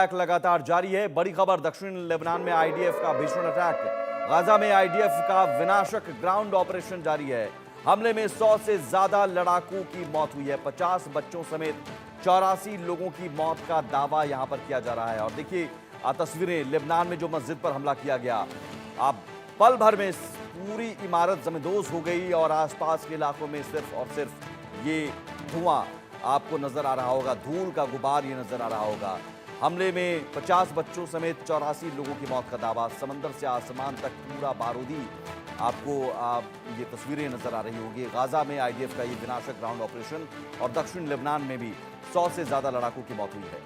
Attack लगातार जारी है। बड़ी खबर, दक्षिण लेबनान में आईडीएफ का भीषण अटैक। गाजा में आईडीएफ का विनाशक ग्राउंड ऑपरेशन जारी है। हमले में 100 से ज्यादा लड़ाकों की मौत हुई है। 50 बच्चों समेत 84 लोगों की मौत का दावा यहां पर किया जा रहा है। और देखिए तस्वीरें, लेबनान में जो मस्जिद पर हमला किया गया, आप पल भर में पूरी इमारत जमींदोज हो गई और आसपास के इलाकों में सिर्फ और सिर्फ ये धुआं आपको नजर आ रहा होगा, धूल का गुबार ये नजर आ रहा होगा। हमले में 50 बच्चों समेत 84 लोगों की मौत का दावा। समंदर से आसमान तक पूरा बारूदी आपको ये तस्वीरें नजर आ रही होगी। गाजा में आईडीएफ का ये विनाशक ग्राउंड ऑपरेशन और दक्षिण लेबनान में भी 100 से ज्यादा लड़ाकों की मौत हुई है।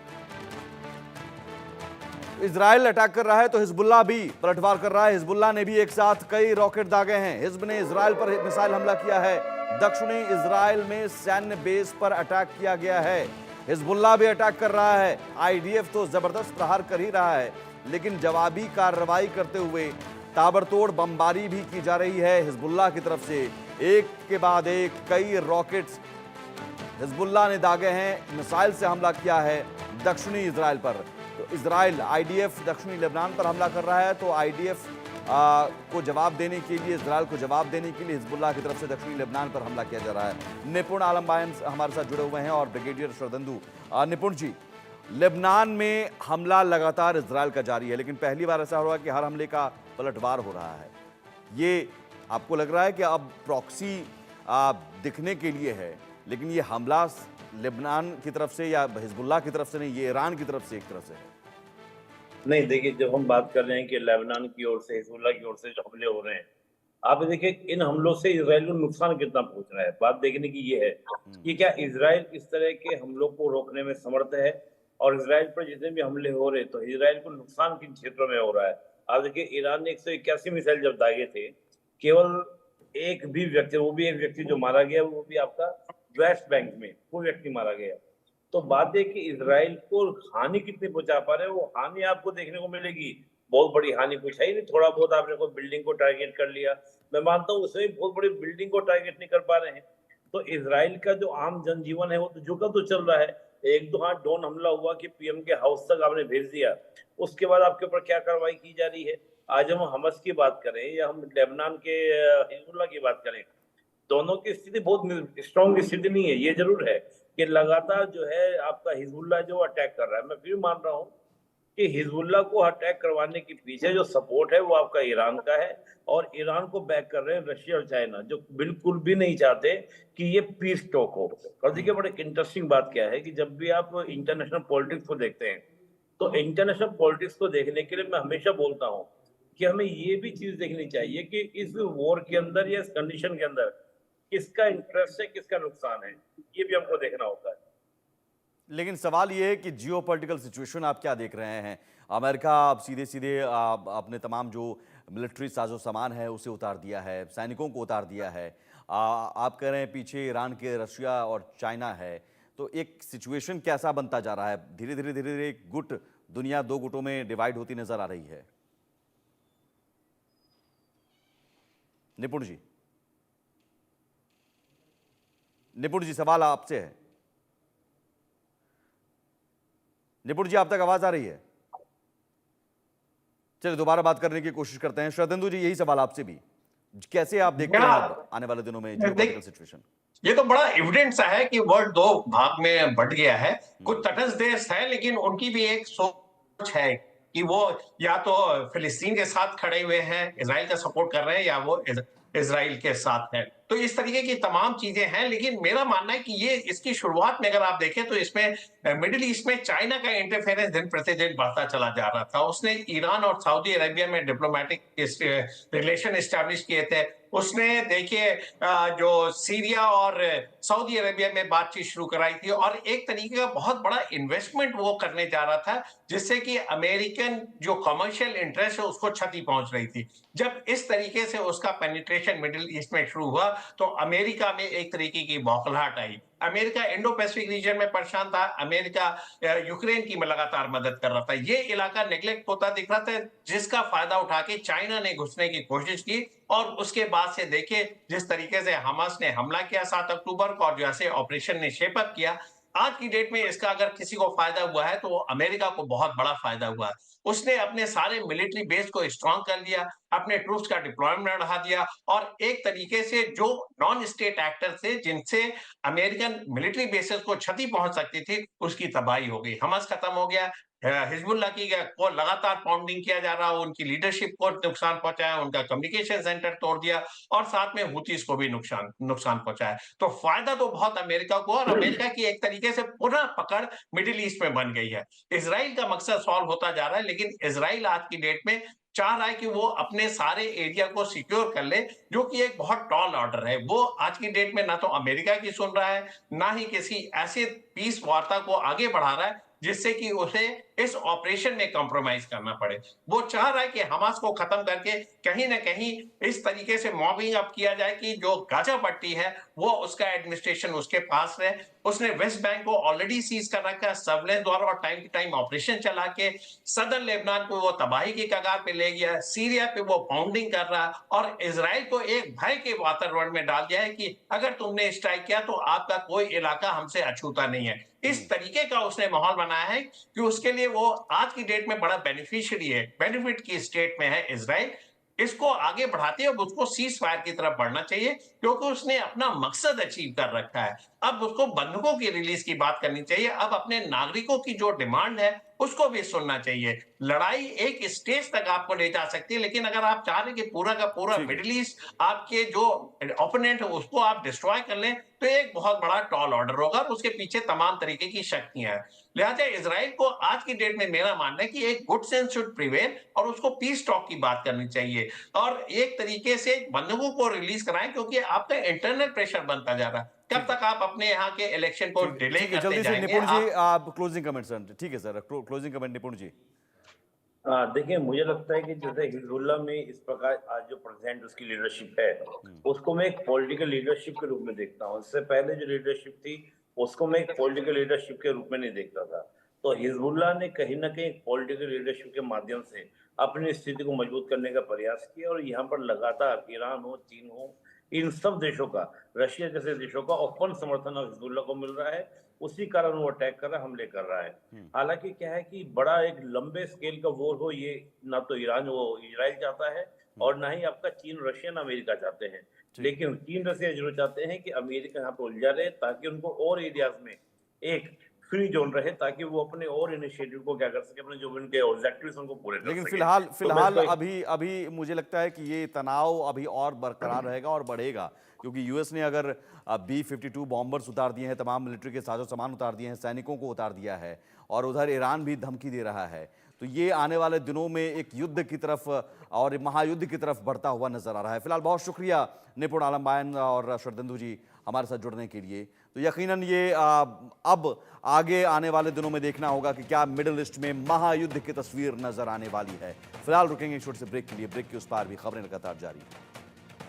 इजराइल अटैक कर रहा है तो हिजबुल्लाह भी पलटवार कर रहा है। हिजबुल्लाह ने भी एक साथ कई रॉकेट दागे हैं। हिजब ने इजराइल पर मिसाइल हमला किया है। दक्षिणी इजराइल में सैन्य बेस पर अटैक किया गया है। हिजबुल्लाह भी अटैक कर रहा है। आईडीएफ तो जबरदस्त प्रहार कर ही रहा है, लेकिन जवाबी कार्रवाई करते हुए ताबड़तोड़ बमबारी भी की जा रही है हिजबुल्लाह की तरफ से। एक के बाद एक कई रॉकेट्स हिजबुल्लाह ने दागे हैं, मिसाइल से हमला किया है दक्षिणी इजराइल पर। तो इजराइल, आईडीएफ दक्षिणी लेबनान पर हमला कर रहा है, तो आईडीएफ को जवाब देने के लिए, इजराइल को जवाब देने के लिए हिजबुल्लाह की तरफ से दक्षिणी लेबनान पर हमला किया जा रहा है। निपुण आलम बायन हमारे साथ जुड़े हुए हैं और ब्रिगेडियर शरदंदू। निपुण जी, लेबनान में हमला लगातार इजराइल का जारी है, लेकिन पहली बार ऐसा हो रहा है कि हर हमले का पलटवार हो रहा है। ये आपको लग रहा है कि अब प्रॉक्सी दिखने के लिए है, लेकिन ये हमला लेबनान की तरफ से या हिजबुल्लाह की तरफ से नहीं, ये ईरान की तरफ से एक तरफ से है? नहीं, देखिए, जब हम बात कर रहे हैं कि लेबनान की ओर से, हिजबुल्लाह की ओर से जो हमले हो रहे हैं, आप देखिए इन हमलों से इजराइल को नुकसान कितना पहुंच रहा है। बात देखने की ये है कि क्या इजराइल इस तरह के हमलों को रोकने में समर्थ है, और इजराइल पर जितने भी हमले हो रहे तो इजराइल को नुकसान किन क्षेत्रों में हो रहा है। आप देखिए, ईरान ने 181 मिसाइल जब दागे थे, केवल एक भी व्यक्ति, वो भी एक व्यक्ति जो मारा गया, वो भी आपका वेस्ट बैंक में वो व्यक्ति मारा गया। तो बात है कि इजराइल को हानि कितनी पहुंचा पा रहे हैं, वो हानि आपको देखने को मिलेगी। बहुत बड़ी हानि कुछ है ही नहीं, थोड़ा बहुत आपने कोई बिल्डिंग को टारगेट कर लिया, मैं मानता हूँ उसमें बहुत बड़ी बिल्डिंग को टारगेट नहीं कर पा रहे हैं। तो इजराइल का जो आम जनजीवन है वो तो झुका तो चल रहा है। एक दो हाथ ड्रोन हमला हुआ कि पीएम के हाउस तक आपने भेज दिया, उसके बाद आपके ऊपर क्या कार्रवाई की जा रही है। आज हम हमस की बात करें या हम लेबनान के हिजबुल्लाह की बात करें, दोनों की स्थिति बहुत स्ट्रॉन्ग स्थिति नहीं है। ये जरूर है कि लगातार जो है आपका हिजबुल्लाह जो अटैक कर रहा है। मैं फिर मान रहा हूँ कि हिजबुल्लाह को अटैक करवाने के पीछे जो सपोर्ट है वो आपका ईरान का है, और ईरान को बैक कर रहे हैं रशिया और चाइना, जो बिल्कुल भी नहीं चाहते कि ये पीस टॉक हो। और देखिए, बड़े इंटरेस्टिंग बात क्या है कि जब भी आप इंटरनेशनल पॉलिटिक्स को देखते हैं, तो इंटरनेशनल पॉलिटिक्स को देखने के लिए मैं हमेशा बोलता हूँ कि हमें ये भी चीज देखनी चाहिए कि इस वॉर के अंदर या इस कंडीशन के अंदर किसका इंटरेस्ट है, किसका नुकसान है, ये भी हमको देखना होता है। लेकिन सवाल यह है कि जियोपॉलिटिकल सिचुएशन आप क्या देख रहे हैं? अमेरिका अब सीधे सीधे अपने तमाम जो मिलिट्री साजो सामान है उसे उतार दिया है, सैनिकों को उतार दिया है। आप कह रहे हैं पीछे ईरान के, रशिया और चाइना है। तो एक सिचुएशन कैसा बनता जा रहा है? धीरे धीरे धीरे धीरे एक गुट, दुनिया दो गुटों में डिवाइड होती नजर आ रही है। निपुण जी, निपुण जी, सवाल आपसे है। निपुण जी, आप तक आवाज आ रही है? चलिए दोबारा बात करने की कोशिश करते हैं। शरदेंदु जी, यही सवाल आपसे भी, कैसे आप देखते हैं अब आने वाले दिनों में जियोपॉलिटिकल सिचुएशन? ये तो बड़ा एविडेंट सा है कि वर्ल्ड दो भाग में बंट गया है। कुछ तटस्थ देश है, लेकिन उनकी भी एक सोच है कि वो या तो फिलिस्तीन के साथ खड़े हुए हैं, इजराइल का सपोर्ट कर रहे हैं, या वो इजराइल के साथ है। तो इस तरीके की तमाम चीजें हैं, लेकिन मेरा मानना है कि ये इसकी शुरुआत में अगर आप देखें तो इसमें मिडिल ईस्ट में चाइना का इंटरफेरेंस दिन प्रतिदिन बढ़ता चला जा रहा था। उसने ईरान और सऊदी अरेबिया में डिप्लोमेटिक रिलेशन एस्टैब्लिश किए थे। उसने देखिए जो सीरिया और सऊदी अरेबिया में बातचीत शुरू कराई थी, और एक तरीके का बहुत बड़ा इन्वेस्टमेंट वो करने जा रहा था, जिससे कि अमेरिकन जो कमर्शियल इंटरेस्ट है उसको क्षति पहुंच रही थी। जब इस तरीके से उसका पेनिट्रेशन मिडिल ईस्ट में शुरू हुआ तो अमेरिका में एक तरीके की बौखलाहट आई। अमेरिका इंडो पैसिफिक रीजन में परेशान था, अमेरिका यूक्रेन की लगातार मदद कर रहा था। ये इलाका नेग्लेक्ट होता दिख रहा था, जिसका फायदा उठा के चाइना ने घुसने की कोशिश की, और उसके बाद से देखिए जिस तरीके से हमास ने हमला किया 7 अक्टूबर को, और जैसे ऑपरेशन ने शेप अप किया, आज की डेट में इसका अगर किसी को फायदा हुआ है तो वो अमेरिका को बहुत बड़ा फायदा हुआ है। उसने अपने सारे मिलिट्री बेस को स्ट्रांग कर लिया, अपने ट्रूप्स का डिप्लॉयमेंट बढ़ा दिया और एक तरीके से जो नॉन स्टेट एक्टर थे जिनसे अमेरिकन मिलिट्री बेसेस को क्षति पहुंच सकती थी, उसकी तबाही हो गई। हमास खत्म हो गया, हिजबुल्लाह की को लगातार पाउंडिंग किया जा रहा है, उनकी लीडरशिप को नुकसान पहुंचाया, उनका कम्युनिकेशन सेंटर तोड़ दिया और साथ में हुतीज को भी नुकसान नुकसान पहुंचाया। तो फायदा तो बहुत अमेरिका को, और अमेरिका की एक तरीके से पुनः पकड़ मिडिल ईस्ट में बन गई है। इजराइल का मकसद सॉल्व होता जा रहा है, लेकिन इजराइल आज की डेट में चाह रहा है कि वो अपने सारे एरिया को सिक्योर कर ले, जो कि एक बहुत टॉल ऑर्डर है। वो आज की डेट में ना तो अमेरिका की सुन रहा है, ना ही किसी ऐसे पीस वार्ता को आगे बढ़ा रहा है जिससे कि उसे इस ऑपरेशन में कॉम्प्रोमाइज करना पड़े। वो चाह रहा है कि हमास को खत्म करके कहीं ना कहीं इस तरीके से मॉबिंग अप किया जाए कि जो गाजा पट्टी है वो उसका एडमिनिस्ट्रेशन उसके पास रहे। उसने वेस्ट बैंक को ऑलरेडी सीज कर रखा है सर्वेलेंस द्वारा, और टाइम टू टाइम ऑपरेशन चला के सदर्न लेबनान को वो तबाही की कगार पे ले गया है, सीरिया पे वो पाउंडिंग कर रहा है और इसराइल को एक भय के वातावरण में डाल दिया है कि अगर तुमने स्ट्राइक किया तो आपका कोई इलाका हमसे अछूता नहीं है। इस तरीके का उसने माहौल बनाया है कि उसके लिए वो आज की डेट में बड़ा बेनिफिशियरी है, बेनिफिट की स्टेट में है इजराइल। इसको आगे बढ़ाते अब उसको सीज फायर की तरफ बढ़ना चाहिए, क्योंकि उसने अपना मकसद अचीव कर रखा है। अब उसको बंधकों की रिलीज की बात करनी चाहिए, अब अपने नागरिकों की जो डिमांड है उसको भी सुनना चाहिए। लड़ाई एक स्टेज तक आपको ले जा सकती है, लेकिन अगर आप चाह रहे हैं कि पूरा का पूरा ठीक है। मिडिल ईस्ट आपके जो ओपोनेंट है उसको आप डिस्ट्रॉय कर लें, तो एक बहुत बड़ा टॉल ऑर्डर होगा और उसके पीछे तमाम तरीके की शक्तियां हैं। लिहाजा इजराइल को आज की डेट में मेरा मानना है कि एक गुड सेंस शुड प्रिवेल और उसको पीस टॉक की बात करनी चाहिए और एक तरीके से बंधकों को रिलीज कराएं, क्योंकि आपका इंटरनल प्रेशर बनता जा रहा है। कब तक आप अपने यहाँ के इलेक्शन को डिले ठीक है, करते जल्दी से जाएंगे? निपुण जी आप क्लोजिंग कमेंट सर। ठीक है सर, क्लोजिंग कमेंट निपुण जी। देखिए, मुझे लगता है कि जैसे हिजबुल्लाह में इस प्रकार आज जो प्रेजेंट उसकी लीडरशिप है, उसको मैं एक पॉलिटिकल लीडरशिप के रूप में देखता हूँ। इससे पहले जो लीडरशिप थी उसको मैं एक पॉलिटिकल लीडरशिप के रूप में नहीं देखता था। तो हिजबुल्लाह ने कहीं ना कहीं पॉलिटिकल लीडरशिप के माध्यम से अपनी स्थिति को मजबूत करने का प्रयास किया और यहाँ पर लगातार ईरान हो, चीन हो, इन सब देशों का, रशिया जैसे देशों का ओपन समर्थन अब हिजबुल्लाह को मिल रहा है। उसी कारण वो अटैक कर रहा है, हमले कर रहा है। हालांकि क्या है कि बड़ा एक लंबे स्केल का वॉर हो, ये ना तो ईरान वो इजराइल चाहता है और ना ही आपका चीन, रशिया, ना अमेरिका चाहते हैं। लेकिन चीन, रशिया जरूर चाहते हैं कि अमेरिका यहाँ पर उलझा रहे, ताकि उनको और एरियाज में एक फ्री जोन रहे, ताकि वो अपने और इनिशिएटिव को क्या कर सके, अपने जो उनके ऑब्जेक्टिव्स उनको पूरे कर लेकिन सके। फिलहाल तो अभी मुझे लगता है कि ये तनाव अभी और बरकरार रहेगा और बढ़ेगा, क्योंकि यूएस ने अगर B-52 बॉम्बर्स उतार दिए हैं, तमाम मिलिट्री के साजो सामान उतार दिए हैं, सैनिकों को उतार दिया है और उधर ईरान भी धमकी दे रहा है, तो ये आने वाले दिनों में एक युद्ध की तरफ और महायुद्ध की तरफ बढ़ता हुआ नजर आ रहा है। फिलहाल बहुत शुक्रिया निपुण आलम बायन और शरदेंदु जी हमारे साथ जुड़ने के लिए। तो यकीनन ये अब आगे आने वाले दिनों में देखना होगा कि क्या मिडिल ईस्ट में महायुद्ध की तस्वीर नजर आने वाली है। फिलहाल रुकेंगे एक छोटे से ब्रेक के लिए, ब्रेक के उस पार भी खबरें लगातार जारी हैं।